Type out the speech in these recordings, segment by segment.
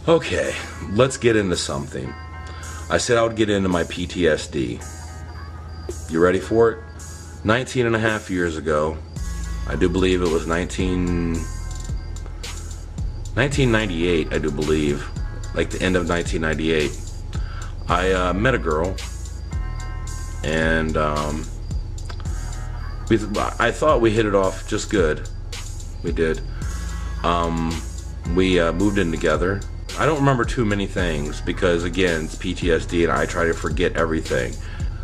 Okay, let's get into something. I said I would get into my PTSD. You ready for it? 19 and a half years ago, I do believe it was 1998, I do believe, like the end of 1998, I met a girl, and I thought we hit it off just good. We did. We moved in together. I don't remember too many things because, again, it's PTSD and I try to forget everything.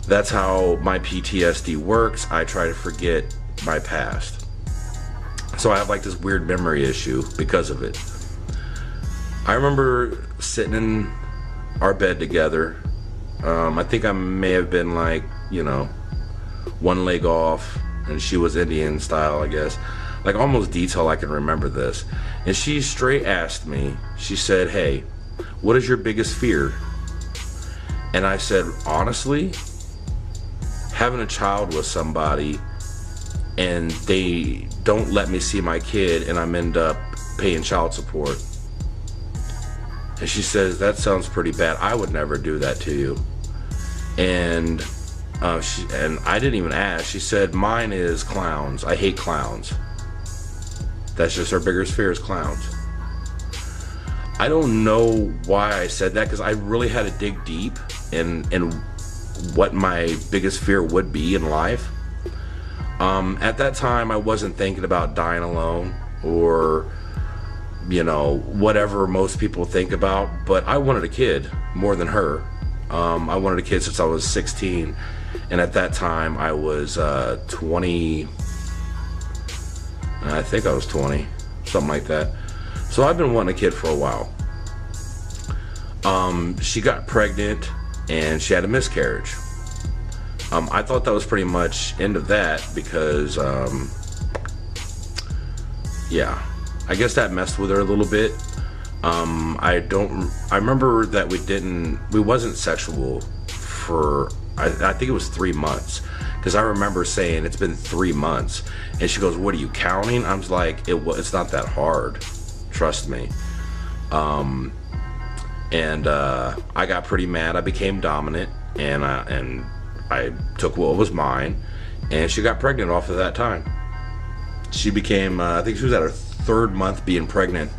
That's how my PTSD works. I try to forget my past. So I have like this weird memory issue because of it. I remember sitting in our bed together. I think I may have been like, you know, one leg off, and she was Indian style, I guess. Like almost detail I can remember this. And she straight asked me, she said, "Hey, what is your biggest fear?" And I said, honestly, having a child with somebody and they don't let me see my kid and I'm end up paying child support. And she says, "That sounds pretty bad. I would never do that to you." And I didn't even ask. She said, "Mine is clowns. I hate clowns." That's just her biggest fear, is clowns. I don't know why I said that, because I really had to dig deep in what my biggest fear would be in life. At that time, I wasn't thinking about dying alone or, you know, whatever most people think about, but I wanted a kid more than her. I wanted a kid since I was 16, and at that time I was 20. I think I was 20, something like that. So I've been wanting a kid for a while. She got pregnant and she had a miscarriage. I thought that was pretty much end of that because, yeah, I guess that messed with her a little bit. I remember that we wasn't sexual for, I think it was 3 months. Because I remember saying, "It's been 3 months." And she goes, "What are you counting?" I was like, it's not that hard. Trust me. I got pretty mad. I became dominant, and I took what was mine. And she got pregnant off of that time. She became, I think she was at her 3rd month being pregnant.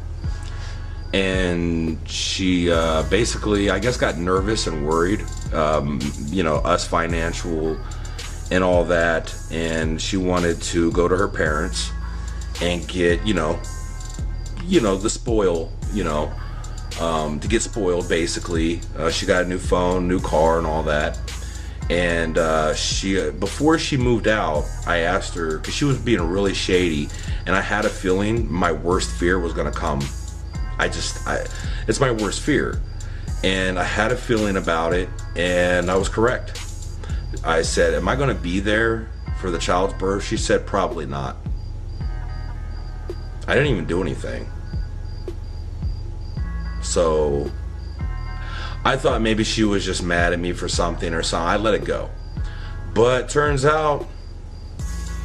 And she basically, I guess, got nervous and worried. You know, us financial and all that, and she wanted to go to her parents and get, you know, the spoil, to get spoiled basically. She got a new phone, new car, and all that. And before she moved out, I asked her, because she was being really shady, and I had a feeling my worst fear was gonna come. It's my worst fear, and I had a feeling about it, and I was correct. I said, "Am I going to be there for the child's birth?" She said, "Probably not." I didn't even do anything. So I thought maybe she was just mad at me for something or something. I let it go. But turns out,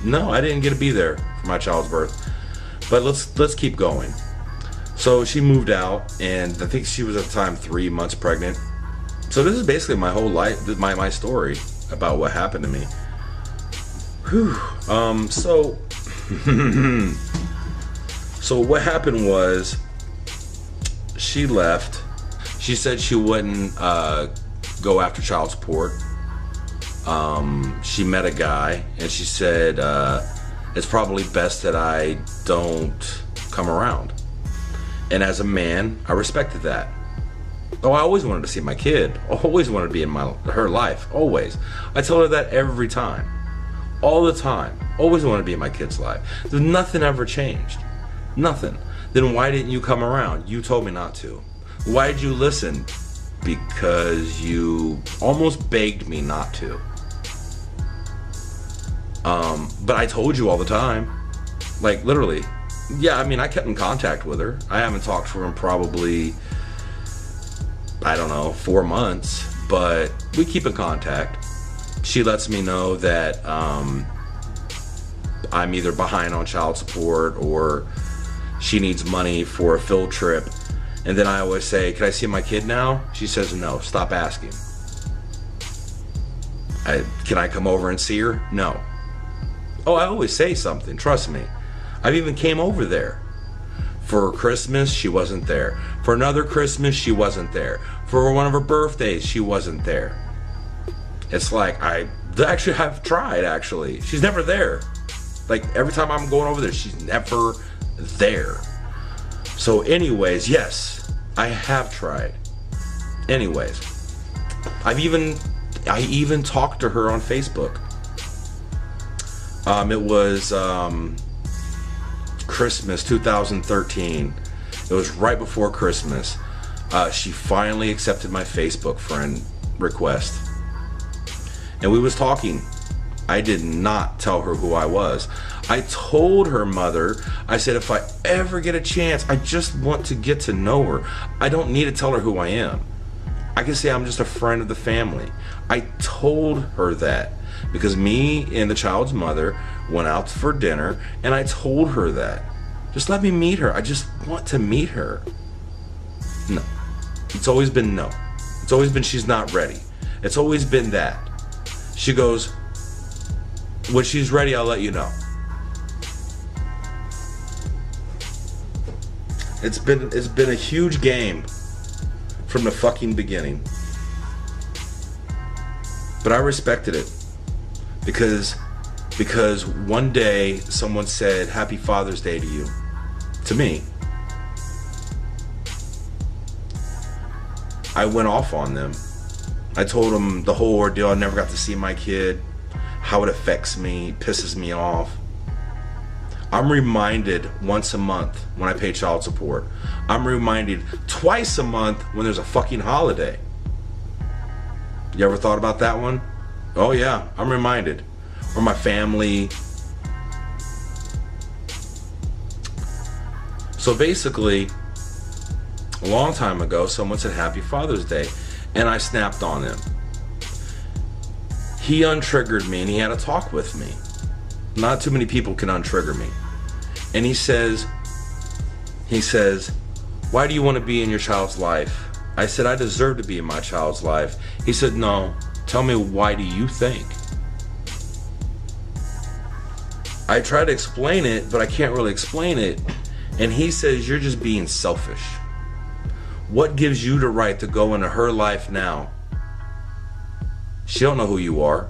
no, I didn't get to be there for my child's birth. But let's keep going. So she moved out, and I think she was at the time 3 months pregnant. So this is basically my whole life, my story about what happened to me. Whew. So what happened was, she left. She said she wouldn't go after child support. She met a guy, and she said it's probably best that I don't come around. And as a man, I respected that. Oh, I always wanted to see my kid. I always wanted to be in her life. Always. I told her that every time. All the time. Always wanted to be in my kid's life. Nothing ever changed. Nothing. Then why didn't you come around? You told me not to. Why did you listen? Because you almost begged me not to. But I told you all the time. Like, literally. Yeah, I mean, I kept in contact with her. I haven't talked to her in probably, I don't know, 4 months, but we keep in contact. She lets me know that I'm either behind on child support or she needs money for a field trip, And then I always say, can I see my kid now? She says, no, stop asking. Can I come over and see her? No. Oh, I always say something, trust me. I've even came over there. For Christmas, she wasn't there. For another Christmas, she wasn't there. For one of her birthdays, she wasn't there. It's like, I actually have tried, actually. She's never there. Like, every time I'm going over there, she's never there. So anyways, yes, I have tried. Anyways, I even talked to her on Facebook. It was Christmas 2013. It was right before Christmas. She finally accepted my Facebook friend request. And we was talking. I did not tell her who I was. I told her mother, I said, if I ever get a chance, I just want to get to know her. I don't need to tell her who I am. I can say I'm just a friend of the family. I told her that because me and the child's mother went out for dinner, and I told her that. Just let me meet her. I just want to meet her. No. It's always been no. It's always been she's not ready. It's always been that. She goes, when she's ready, I'll let you know. It's been a huge game from the fucking beginning. But I respected it because one day someone said Happy Father's Day to you, to me. I went off on them. I told them the whole ordeal. I never got to see my kid, how it affects me, pisses me off. I'm reminded once a month when I pay child support. I'm reminded twice a month when there's a fucking holiday. You ever thought about that one? Oh yeah, I'm reminded. Or my family. So basically, a long time ago, someone said Happy Father's Day, and I snapped on him. He untriggered me, and he had a talk with me. Not too many people can untrigger me. And he says, why do you want to be in your child's life? I said, I deserve to be in my child's life. He said, no, tell me, why do you think? I try to explain it, but I can't really explain it. And he says, you're just being selfish. What gives you the right to go into her life now? She don't know who you are.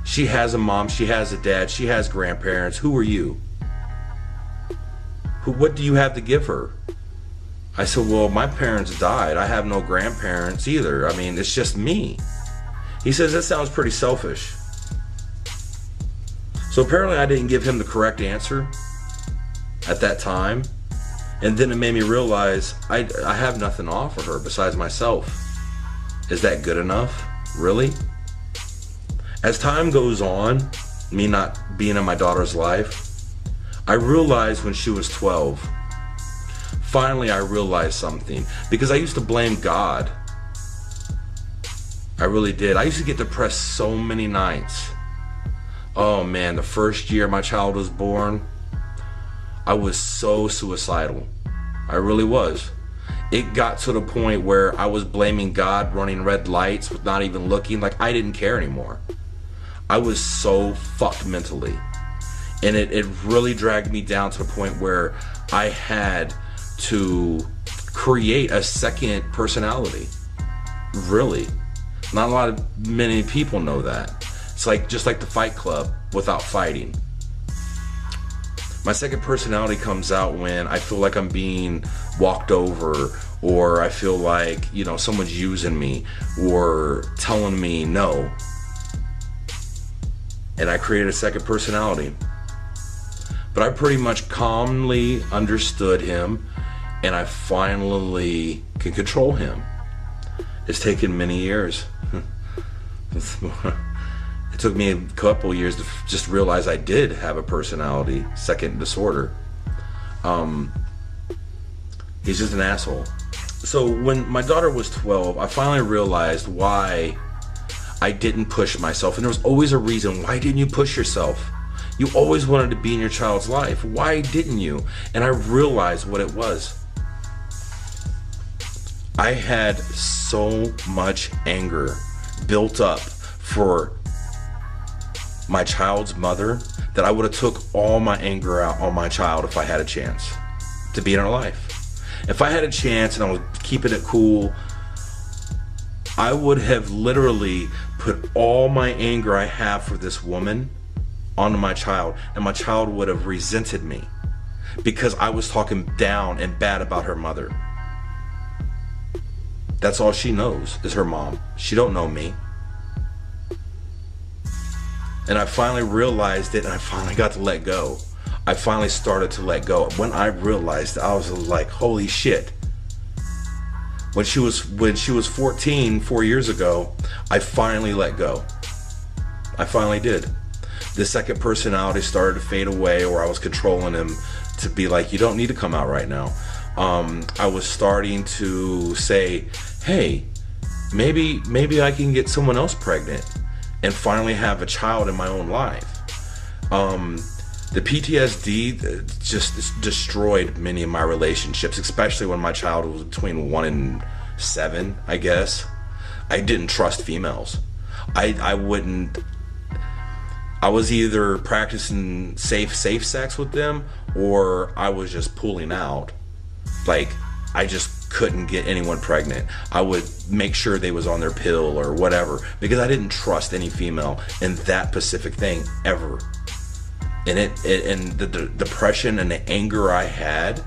She has a mom, she has a dad, she has grandparents. Who are you? What do you have to give her? I said, well, my parents died. I have no grandparents either. I mean, it's just me. He says, that sounds pretty selfish. So apparently I didn't give him the correct answer at that time. And then it made me realize I have nothing to offer her besides myself. Is that good enough? Really? As time goes on, me not being in my daughter's life, I realized when she was 12, finally I realized something. Because I used to blame God. I really did. I used to get depressed so many nights. Oh man, the first year my child was born, I was so suicidal. I really was. It got to the point where I was blaming God, running red lights with not even looking, like I didn't care anymore. I was so fucked mentally. And it really dragged me down to the point where I had to create a second personality. Really. Not many people know that. It's like just like the Fight Club without fighting. My second personality comes out when I feel like I'm being walked over, or I feel like, you know, someone's using me or telling me no. And I created a second personality. But I pretty much calmly understood him, and I finally can control him. It's taken many years. It took me a couple years to just realize I did have a personality, second disorder. He's just an asshole. So when my daughter was 12, I finally realized why I didn't push myself. And there was always a reason. Why didn't you push yourself? You always wanted to be in your child's life. Why didn't you? And I realized what it was. I had so much anger built up for my child's mother that I would have took all my anger out on my child if I had a chance to be in her life. If I had a chance and I was keeping it cool, I would have literally put all my anger I have for this woman onto my child, and my child would have resented me because I was talking down and bad about her mother. That's all she knows is her mom. She don't know me. And I finally realized it, and I finally got to let go. I finally started to let go. When I realized it, I was like, holy shit. When she was 14, 4 years ago, I finally let go. I finally did. The second personality started to fade away, or I was controlling him to be like, you don't need to come out right now. I was starting to say, hey, maybe I can get someone else pregnant and finally have a child in my own life. The PTSD just destroyed many of my relationships, especially when my child was between 1 and 7, I guess. I didn't trust females. I was either practicing safe sex with them, or I was just pulling out. Like, I just couldn't get anyone pregnant. I would make sure they was on their pill or whatever, because I didn't trust any female in that specific thing ever. And and the depression and the anger I had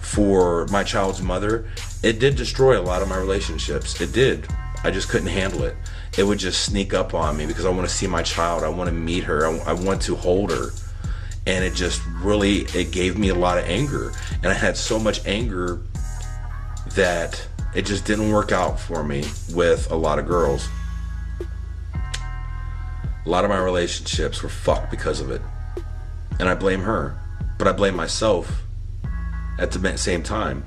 for my child's mother, it did destroy a lot of my relationships. It did. I just couldn't handle it. It would just sneak up on me because I want to see my child. I want to meet her. I want to hold her. And it just really, it gave me a lot of anger. And I had so much anger that it just didn't work out for me with a lot of girls. A lot of my relationships were fucked because of it. And I blame her, but I blame myself at the same time.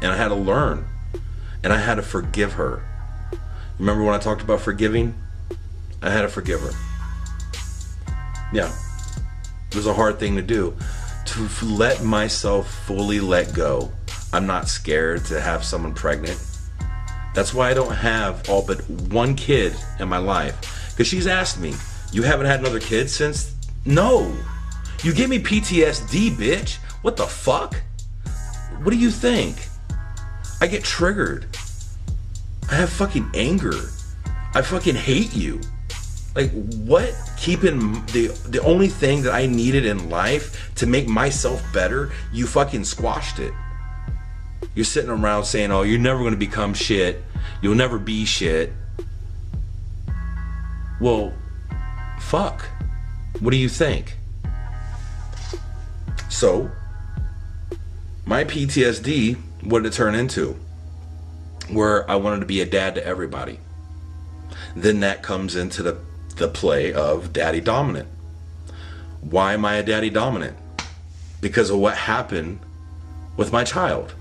And I had to learn, and I had to forgive her. Remember when I talked about forgiving? I had to forgive her. Yeah, it was a hard thing to do, to let myself fully let go. I'm not scared to have someone pregnant. That's why I don't have all but one kid in my life. Because she's asked me, you haven't had another kid since? No. You gave me PTSD, bitch. What the fuck? What do you think? I get triggered. I have fucking anger. I fucking hate you. Like, what? Keeping the only thing that I needed in life to make myself better, you fucking squashed it. You're sitting around saying, oh, you're never going to become shit. You'll never be shit. Well, fuck. What do you think? So, my PTSD, what did it turn into? Where I wanted to be a dad to everybody. Then that comes into the play of daddy dominant. Why am I a daddy dominant? Because of what happened with my child.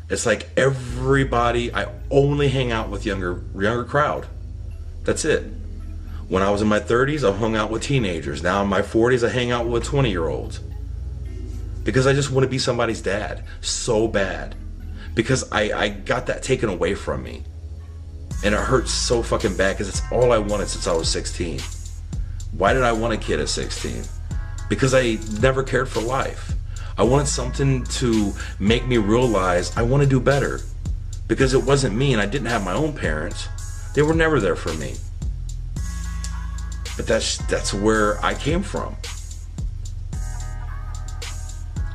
It's like everybody, I only hang out with younger crowd. That's it. When I was in my 30s, I hung out with teenagers. Now in my 40s, I hang out with 20-year-olds. Because I just want to be somebody's dad so bad. Because I got that taken away from me. And it hurts so fucking bad because it's all I wanted since I was 16. Why did I want a kid at 16? Because I never cared for life. I wanted something to make me realize I want to do better. Because it wasn't me, and I didn't have my own parents. They were never there for me. But that's where I came from.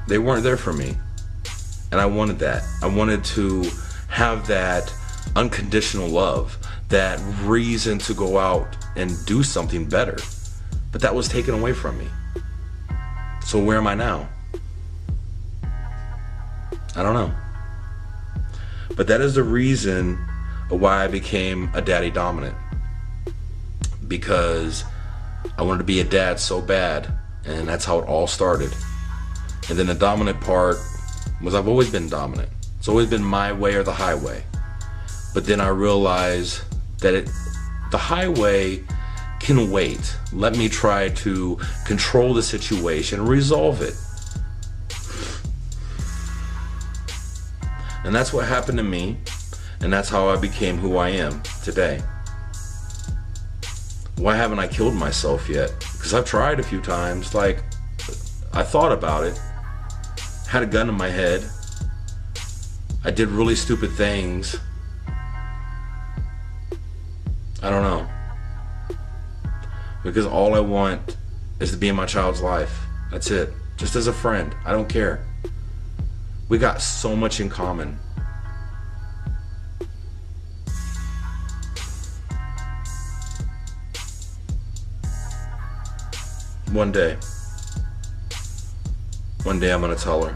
They weren't there for me. And I wanted that. I wanted to have that unconditional love, that reason to go out and do something better. But that was taken away from me. So where am I now? I don't know. But that is the reason why I became a daddy dominant. Because I wanted to be a dad so bad, and that's how it all started. And then the dominant part was I've always been dominant. It's always been my way or the highway. But then I realized that the highway can wait. Let me try to control the situation, resolve it. And that's what happened to me. And that's how I became who I am today. Why haven't I killed myself yet? Because I've tried a few times. Like, I thought about it, had a gun in my head, I did really stupid things. I don't know. Because all I want is to be in my child's life. That's it. Just as a friend. I don't care. We got so much in common. One day I'm gonna tell her.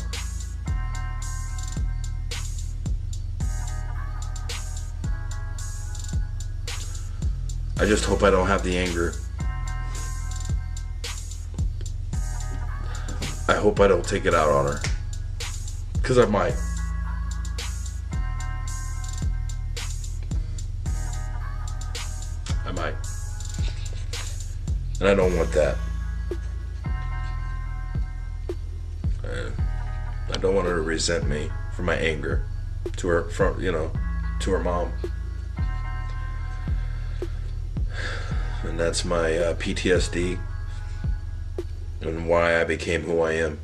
I just hope I don't have the anger. I hope I don't take it out on her. 'Cause I might. I might. And I don't want that. I don't want her to resent me for my anger to her, to her mom. And that's my PTSD and why I became who I am.